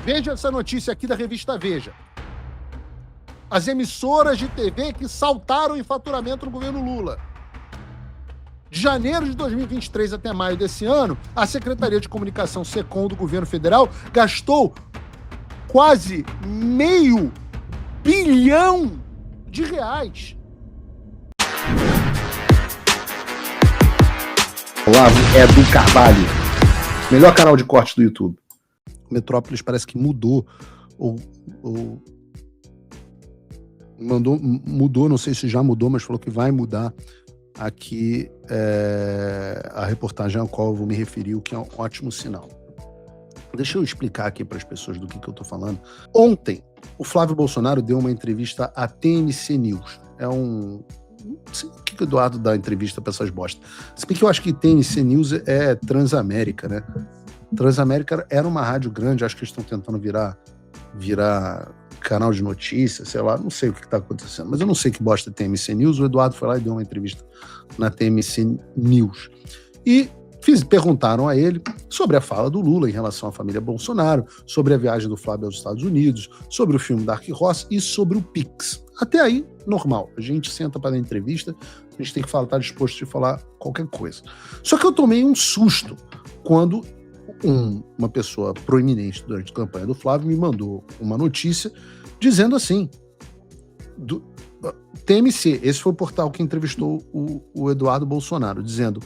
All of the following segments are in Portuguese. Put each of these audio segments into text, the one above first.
Veja essa notícia aqui da revista Veja. As emissoras de TV que saltaram em faturamento no governo Lula. De janeiro de 2023 até maio desse ano, a Secretaria de Comunicação SECOM do governo federal gastou quase R$500 bilhão. Olavo é do Carvalho, melhor canal de corte do YouTube. Metrópolis parece que mudou, mudou, não sei se já mudou, mas falou que vai mudar aqui a reportagem ao qual eu vou me referir, o que é um ótimo sinal. Deixa eu explicar aqui para as pessoas do que eu estou falando. Ontem, o Flávio Bolsonaro deu uma entrevista à TMC News. Não sei o que o Eduardo dá entrevista para essas bostas. Se bem que eu acho que TMC News é Transamérica, né? Transamérica era uma rádio grande, acho que eles estão tentando virar canal de notícias, sei lá, não sei o que está acontecendo, mas eu não sei que bosta é TMC News. O Eduardo foi lá e deu uma entrevista na TMC News. E perguntaram a ele sobre a fala do Lula em relação à família Bolsonaro, sobre a viagem do Flávio aos Estados Unidos, sobre o filme Dark Horse e sobre o Pix. Até aí, normal. A gente senta para dar entrevista, a gente tem que estar disposto a falar qualquer coisa. Só que eu tomei um susto quando uma pessoa proeminente durante a campanha do Flávio me mandou uma notícia dizendo assim, TMC, esse foi o portal que entrevistou o Eduardo Bolsonaro, dizendo: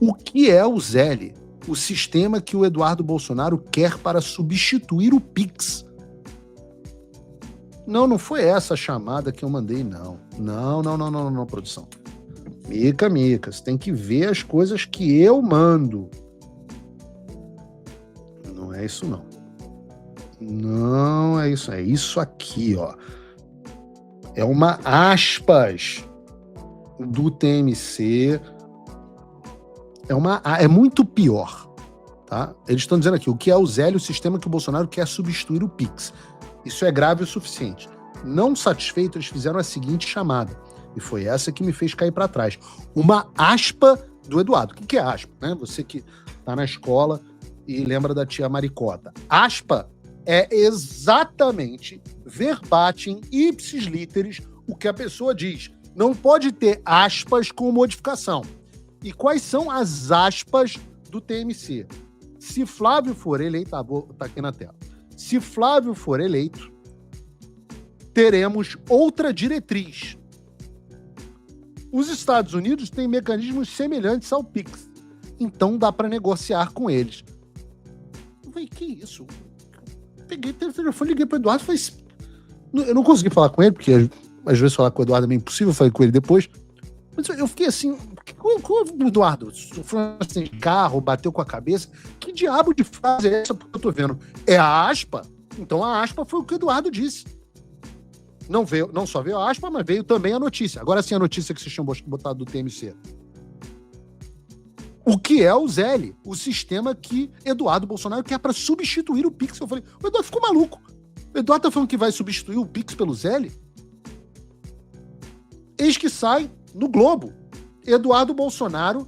o que é o Zelle? O sistema que o Eduardo Bolsonaro quer para substituir o Pix. Não foi essa a chamada que eu mandei, não. Não, produção. Mica, você tem que ver as coisas que eu mando. Não é isso, não. Não é isso, é isso aqui, ó. É uma aspas do TMC. É muito pior, tá? Eles estão dizendo aqui, o que é o Zelle, o sistema que o Bolsonaro quer substituir o Pix. Isso é grave o suficiente. Não satisfeito, eles fizeram a seguinte chamada, e foi essa que me fez cair para trás. Uma aspa do Eduardo. O que é aspa? Né? Você que tá na escola e lembra da tia Maricota. Aspa é exatamente, verbatim, ipsis literis, o que a pessoa diz. Não pode ter aspas com modificação. E quais são as aspas do TMC? Se Flávio for eleito, tá aqui na tela. Se Flávio for eleito, teremos outra diretriz. Os Estados Unidos têm mecanismos semelhantes ao Pix, então dá para negociar com eles. Eu falei, que isso? Peguei o telefone, liguei para o Eduardo, falei, eu não consegui falar com ele, porque às vezes falar com o Eduardo é meio impossível, falei com ele depois. Mas eu fiquei assim, o Eduardo sofreu assim, carro, bateu com a cabeça. Que diabo de frase é essa? Porque eu tô vendo. É a aspa? Então a aspa foi o que o Eduardo disse. Não só veio a aspa, mas veio também a notícia. Agora sim a notícia que vocês tinham botado do TMC. O que é o Zelle? O sistema que Eduardo Bolsonaro quer para substituir o Pix. Eu falei, o Eduardo ficou maluco. O Eduardo tá falando que vai substituir o Pix pelo Zelle? Eis que sai no Globo. Eduardo Bolsonaro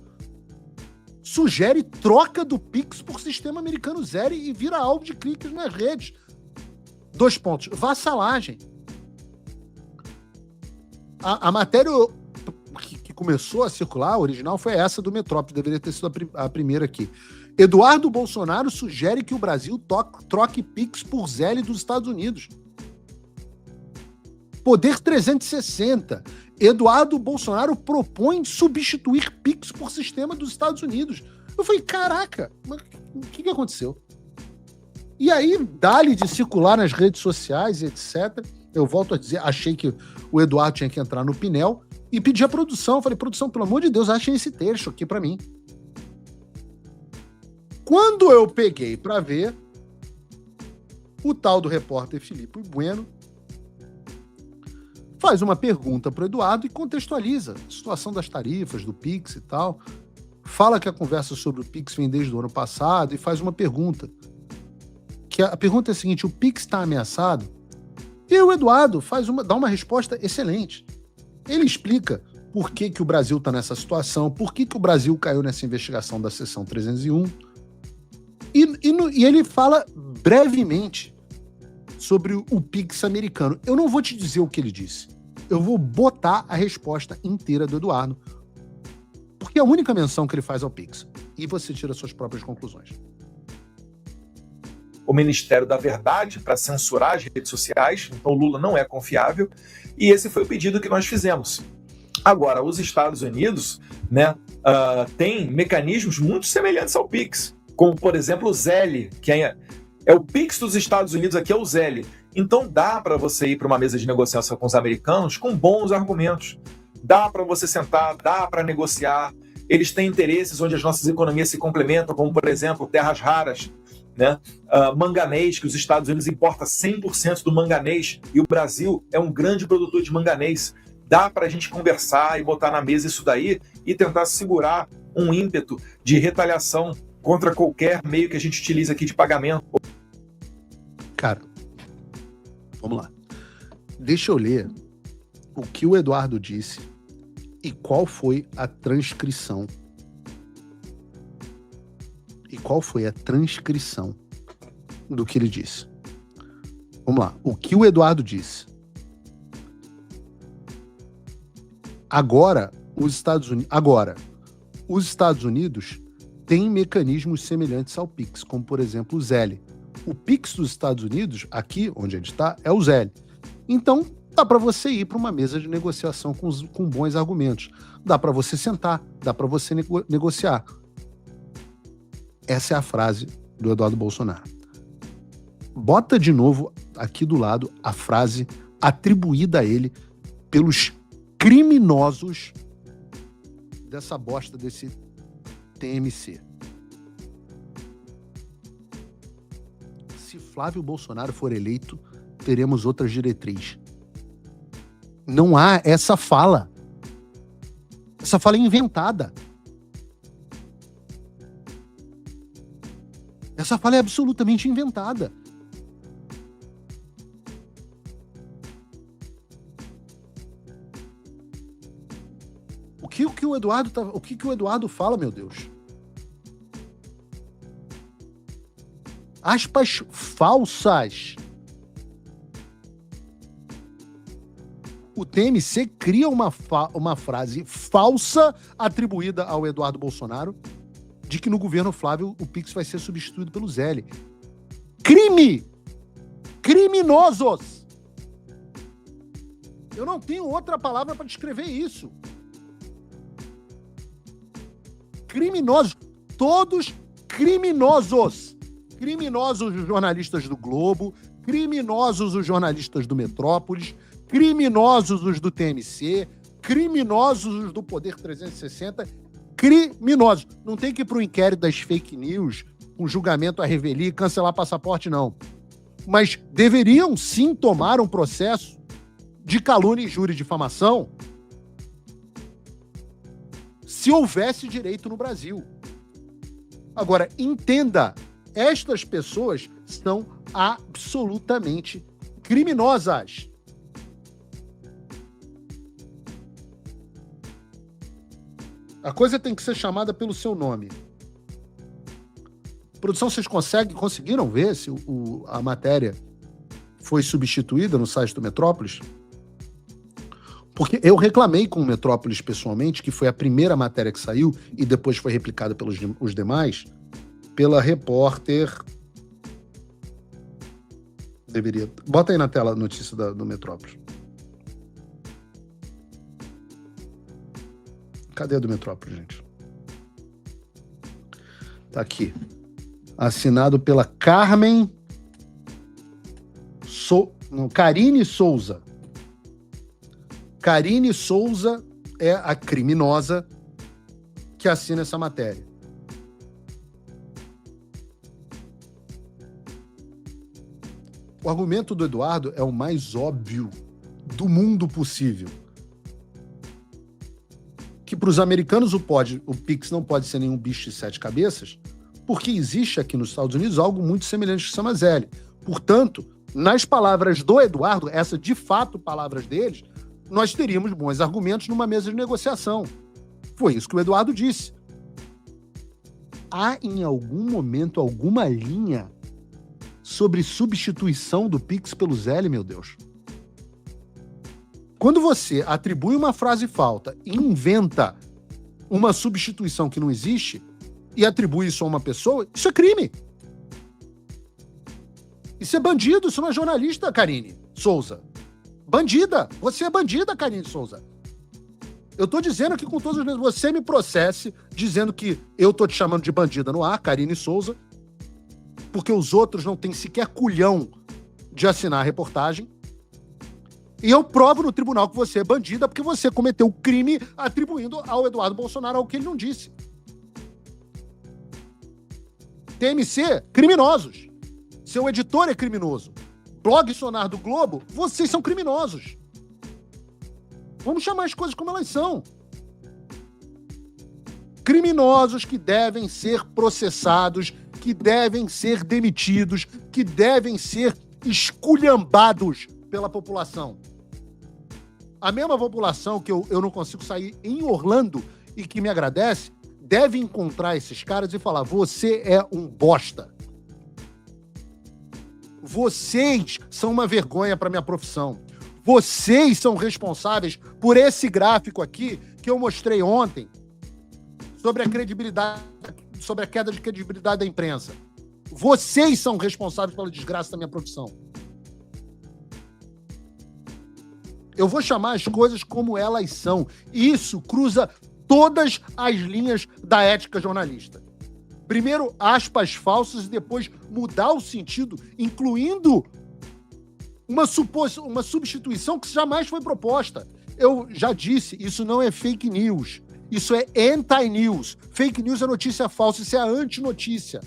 sugere troca do Pix por sistema americano Zelle e vira alvo de cliques nas redes. 2 pontos. Vassalagem. A matéria que começou a circular, a original, foi essa do Metrópole. Deveria ter sido a primeira aqui. Eduardo Bolsonaro sugere que o Brasil troque Pix por Zelle dos Estados Unidos. Poder 360. Eduardo Bolsonaro propõe substituir Pix por sistema dos Estados Unidos. Eu falei, caraca, mas o que aconteceu? E aí, dá-lhe de circular nas redes sociais, etc. Eu volto a dizer, achei que o Eduardo tinha que entrar no Pinel e pedir a produção. Eu falei, produção, pelo amor de Deus, achem esse texto aqui pra mim. Quando eu peguei pra ver, o tal do repórter Filipe Bueno faz uma pergunta para o Eduardo e contextualiza a situação das tarifas, do Pix e tal. Fala que a conversa sobre o Pix vem desde o ano passado e faz uma pergunta. Que a pergunta é a seguinte, o Pix está ameaçado? E o Eduardo dá uma resposta excelente. Ele explica por que o Brasil está nessa situação, por que o Brasil caiu nessa investigação da seção 301. E ele fala brevemente sobre o Pix americano. Eu não vou te dizer o que ele disse. Eu vou botar a resposta inteira do Eduardo, porque é a única menção que ele faz ao Pix. E você tira suas próprias conclusões. O Ministério da Verdade para censurar as redes sociais, então o Lula não é confiável, e esse foi o pedido que nós fizemos. Agora, os Estados Unidos, né, têm mecanismos muito semelhantes ao Pix, como, por exemplo, o Zelle, que é o Pix dos Estados Unidos, aqui é o Zelle. Então dá para você ir para uma mesa de negociação com os americanos com bons argumentos. Dá para você sentar, dá para negociar. Eles têm interesses onde as nossas economias se complementam, como, por exemplo, terras raras, né? Manganês, que os Estados Unidos importam 100% do manganês, e o Brasil é um grande produtor de manganês. Dá para a gente conversar e botar na mesa isso daí e tentar segurar um ímpeto de retaliação contra qualquer meio que a gente utiliza aqui de pagamento. Cara, vamos lá. Deixa eu ler o que o Eduardo disse e qual foi a transcrição. E qual foi a transcrição do que ele disse. Vamos lá. O que o Eduardo disse. Agora, os Estados Unidos têm mecanismos semelhantes ao Pix, como, por exemplo, o Zelle. O Pix dos Estados Unidos, aqui onde ele está, é o Zelle. Então, dá para você ir para uma mesa de negociação com bons argumentos. Dá para você sentar, dá para você negociar. Essa é a frase do Eduardo Bolsonaro. Bota de novo aqui do lado a frase atribuída a ele pelos criminosos dessa bosta desse TMC. Se Flávio Bolsonaro for eleito, teremos outras diretrizes. Não há essa fala. Essa fala é inventada. Essa fala é absolutamente inventada. O que o Eduardo fala, meu Deus? Aspas falsas. O TMC cria uma frase falsa atribuída ao Eduardo Bolsonaro de que no governo Flávio o Pix vai ser substituído pelo Zelle. Crime! Criminosos! Eu não tenho outra palavra para descrever isso. Criminosos. Todos criminosos. Criminosos os jornalistas do Globo, criminosos os jornalistas do Metrópolis, criminosos os do TMC, criminosos os do Poder 360, criminosos. Não tem que ir para o inquérito das fake news, com julgamento à revelia e cancelar passaporte, não. Mas deveriam sim tomar um processo de calúnia, injúria e difamação se houvesse direito no Brasil. Agora, entenda, estas pessoas são absolutamente criminosas. A coisa tem que ser chamada pelo seu nome. Produção, vocês conseguiram ver se a matéria foi substituída no site do Metrópolis? Porque eu reclamei com o Metrópolis pessoalmente, que foi a primeira matéria que saiu e depois foi replicada pelos os demais, pela repórter... Bota aí na tela a notícia do Metrópolis. Cadê a do Metrópolis, gente? Tá aqui. Assinado pela Carine Souza. Carine Souza é a criminosa que assina essa matéria. O argumento do Eduardo é o mais óbvio do mundo possível. Que para os americanos o Pix não pode ser nenhum bicho de 7 cabeças, porque existe aqui nos Estados Unidos algo muito semelhante que se chama Zelle. Portanto, nas palavras do Eduardo, essa de fato palavras deles, nós teríamos bons argumentos numa mesa de negociação. Foi isso que o Eduardo disse. Há em algum momento alguma linha sobre substituição do Pix pelo Zelle, meu Deus. Quando você atribui uma frase falta e inventa uma substituição que não existe e atribui isso a uma pessoa, isso é crime. Isso é bandido, isso não é jornalista, Karine Souza. Bandida, você é bandida, Karine Souza. Eu tô dizendo aqui com todas as vezes, você me processe dizendo que eu tô te chamando de bandida no ar, Karine Souza, porque os outros não têm sequer culhão de assinar a reportagem. E eu provo no tribunal que você é bandida porque você cometeu crime atribuindo ao Eduardo Bolsonaro algo que ele não disse. TMC, criminosos. Seu editor é criminoso. Blog Sonar do Globo, vocês são criminosos. Vamos chamar as coisas como elas são. Criminosos que devem ser processados, que devem ser demitidos, que devem ser esculhambados pela população. A mesma população que eu não consigo sair em Orlando e que me agradece, deve encontrar esses caras e falar: você é um bosta. Vocês são uma vergonha para minha profissão. Vocês são responsáveis por esse gráfico aqui que eu mostrei ontem sobre a credibilidade, sobre a queda de credibilidade da imprensa. Vocês são responsáveis pela desgraça da minha profissão. Eu vou chamar as coisas como elas são. Isso cruza todas as linhas da ética jornalista. Primeiro, aspas falsas e depois mudar o sentido, incluindo uma substituição que jamais foi proposta. Eu já disse, isso não é fake news. Isso é anti-news. Fake news é notícia falsa, isso é a antinotícia.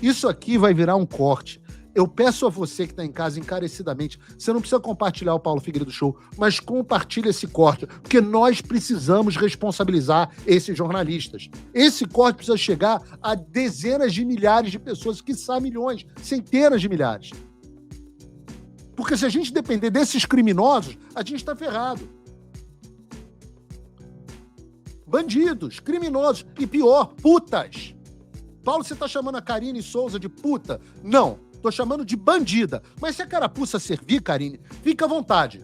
Isso aqui vai virar um corte. Eu peço a você que está em casa encarecidamente, você não precisa compartilhar o Paulo Figueiredo Show, mas compartilhe esse corte, porque nós precisamos responsabilizar esses jornalistas. Esse corte precisa chegar a dezenas de milhares de pessoas, quiçá milhões, centenas de milhares. Porque se a gente depender desses criminosos, a gente está ferrado. Bandidos, criminosos e pior, putas. Paulo, você está chamando a Karine Souza de puta? Não. Tô chamando de bandida. Mas se a carapuça servir, Karine, fica à vontade.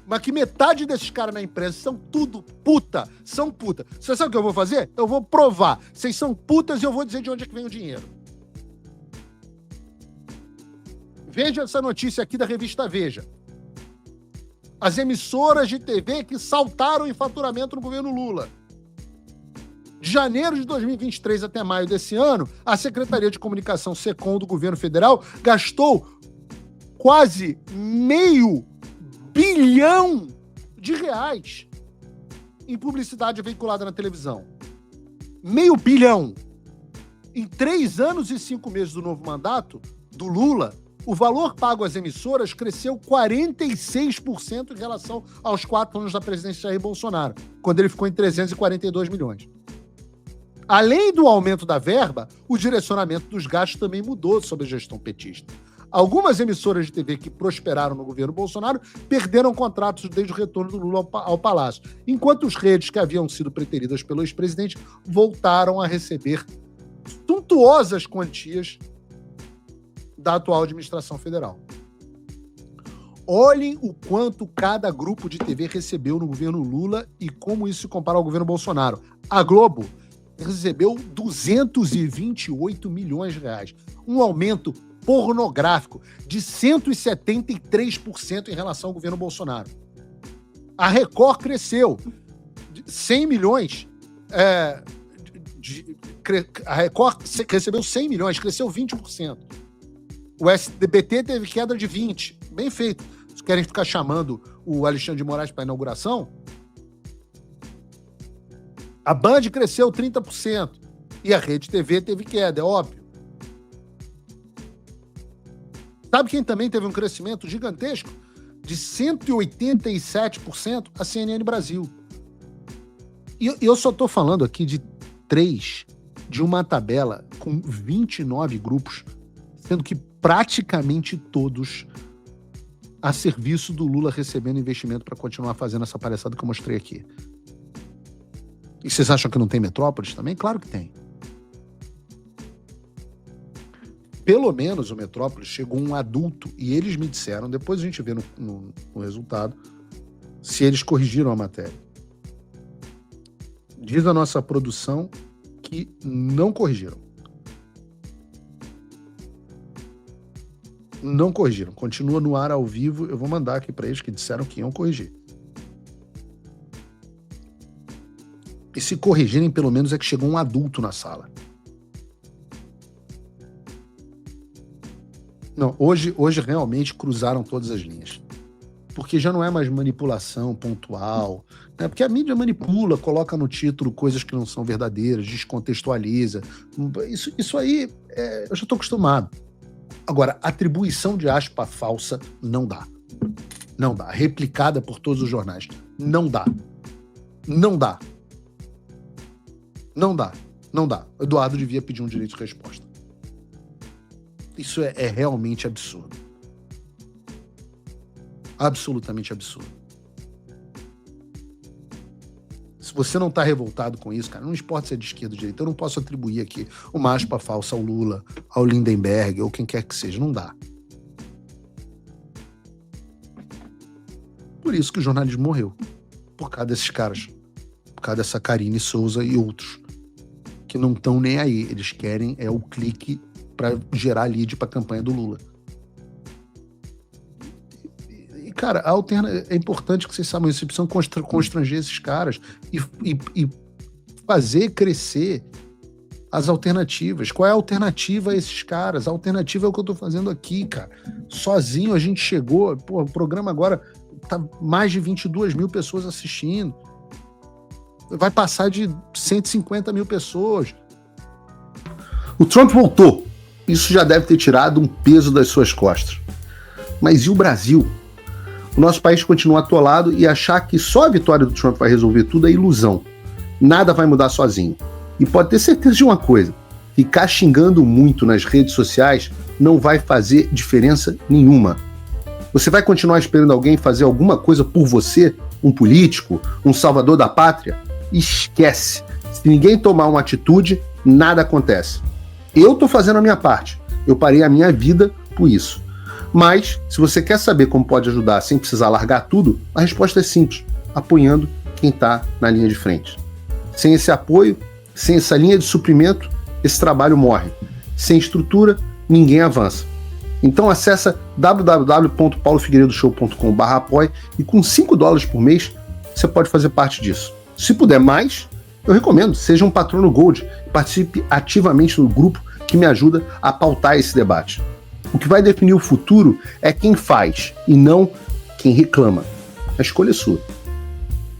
Mas que metade desses caras na imprensa são tudo puta. São puta. Você sabe o que eu vou fazer? Eu vou provar. Vocês são putas e eu vou dizer de onde é que vem o dinheiro. Veja essa notícia aqui da revista Veja. As emissoras de TV que saltaram em faturamento no governo Lula. De janeiro de 2023 até maio desse ano, a Secretaria de Comunicação SECOM do governo federal gastou quase R$500 bilhão em publicidade veiculada na televisão. R$500 bilhão. Em 3 anos e 5 meses do novo mandato do Lula, o valor pago às emissoras cresceu 46% em relação aos 4 anos da presidência de Jair Bolsonaro, quando ele ficou em 342 milhões. Além do aumento da verba, o direcionamento dos gastos também mudou sob a gestão petista. Algumas emissoras de TV que prosperaram no governo Bolsonaro perderam contratos desde o retorno do Lula ao Palácio, enquanto as redes que haviam sido preteridas pelo ex-presidente voltaram a receber suntuosas quantias da atual administração federal. Olhem o quanto cada grupo de TV recebeu no governo Lula e como isso se compara ao governo Bolsonaro. A Globo recebeu 228 milhões de reais, um aumento pornográfico de 173% em relação ao governo Bolsonaro. A Record cresceu 100 milhões, a Record recebeu 100 milhões, cresceu 20%. O SBT teve queda de 20%, bem feito. Se querem ficar chamando o Alexandre de Moraes para a inauguração, a Band cresceu 30% e a Rede TV teve queda, é óbvio. Sabe quem também teve um crescimento gigantesco? De 187%, a CNN Brasil. E eu só estou falando aqui de 3 de uma tabela com 29 grupos, sendo que praticamente todos a serviço do Lula recebendo investimento para continuar fazendo essa palhaçada que eu mostrei aqui. E vocês acham que não tem metrópoles também? Claro que tem. pelo menos o Metrópolis chegou um adulto e eles me disseram, depois a gente vê no resultado, se eles corrigiram a matéria. Diz a nossa produção que não corrigiram. Não corrigiram. Continua no ar ao vivo. Eu vou mandar aqui para eles que disseram que iam corrigir. E se corrigirem, pelo menos é que chegou um adulto na sala. Não, hoje realmente cruzaram todas as linhas. Porque já não é mais manipulação pontual, né? Porque a mídia manipula, coloca no título coisas que não são verdadeiras, descontextualiza. Isso aí, eu já estou acostumado. Agora, atribuição de aspa falsa não dá. Não dá. Replicada por todos os jornais. Não dá. Não dá. Não dá. Não dá. O Eduardo devia pedir um direito de resposta. Isso é realmente absurdo. Absolutamente absurdo. Se você não está revoltado com isso, cara, não importa se é de esquerda ou de direita, eu não posso atribuir aqui uma aspa falsa ao Lula, ao Lindenberg, ou quem quer que seja, não dá. Por isso que o jornalismo morreu. Por causa desses caras. Por causa dessa Karine Souza e outros. Que não estão nem aí. Eles querem o clique para gerar lead para a campanha do Lula. Cara, é importante que vocês saibam isso, vocês precisam constranger esses caras e fazer crescer as alternativas. Qual é a alternativa a esses caras? A alternativa é o que eu tô fazendo aqui, cara. Sozinho a gente chegou, o programa agora tá mais de 22 mil pessoas assistindo. Vai passar de 150 mil pessoas. O Trump voltou. Isso já deve ter tirado um peso das suas costas. Mas e o Brasil? O nosso país continua atolado e achar que só a vitória do Trump vai resolver tudo é ilusão. Nada vai mudar sozinho. E pode ter certeza de uma coisa, ficar xingando muito nas redes sociais não vai fazer diferença nenhuma. Você vai continuar esperando alguém fazer alguma coisa por você, um político, um salvador da pátria? Esquece. Se ninguém tomar uma atitude, nada acontece. Eu tô fazendo a minha parte. Eu parei a minha vida por isso. Mas, se você quer saber como pode ajudar sem precisar largar tudo, a resposta é simples, apoiando quem está na linha de frente. Sem esse apoio, sem essa linha de suprimento, esse trabalho morre. Sem estrutura, ninguém avança. Então acessa www.paulofigueiredoshow.com/apoie e com $5 por mês, você pode fazer parte disso. Se puder mais, eu recomendo, seja um patrono Gold e participe ativamente do grupo que me ajuda a pautar esse debate. O que vai definir o futuro é quem faz e não quem reclama. A escolha é sua.